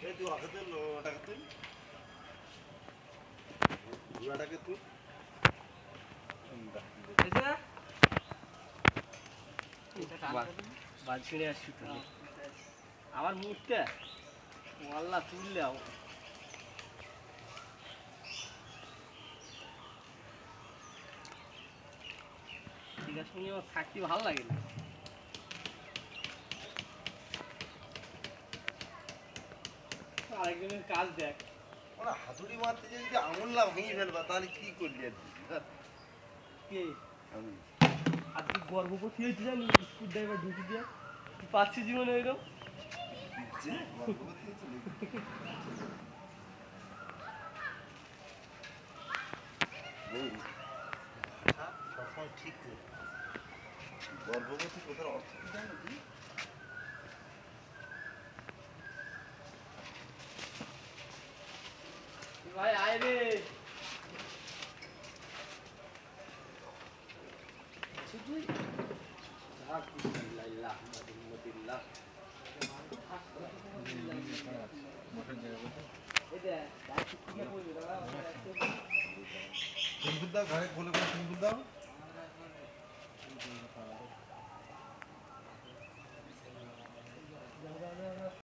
এই তুই আগে তুল ওটাকে তুল ওটাকে তুল বালছিনে আসছি তো আমার মুখটা আল্লাহ তুললেও ঠিক আছে শুনি আমার থাকতে ভালো লাগে না আরেকজনের কাজ দেখ ওরা হাতুড়ি মারতে যদি আঙুলটা ভেঙে ফেলবা তাহলে কি করলি আর কে আমি আর তুই গর্ভবতী হয়েছি জানি স্কুল ড্রাইভার ঢুকি দিয়ে তুই পাচ্ছি জীবনে ওইরকম যে গর্ভবতী হয়েছে সবসময় ঠিক করে গর্ভবতী কোথার অর্থ কি জানো কি ভাই আয় রে তুই সিম্পুল দাও ঘরে বলে সিম্পুল দাও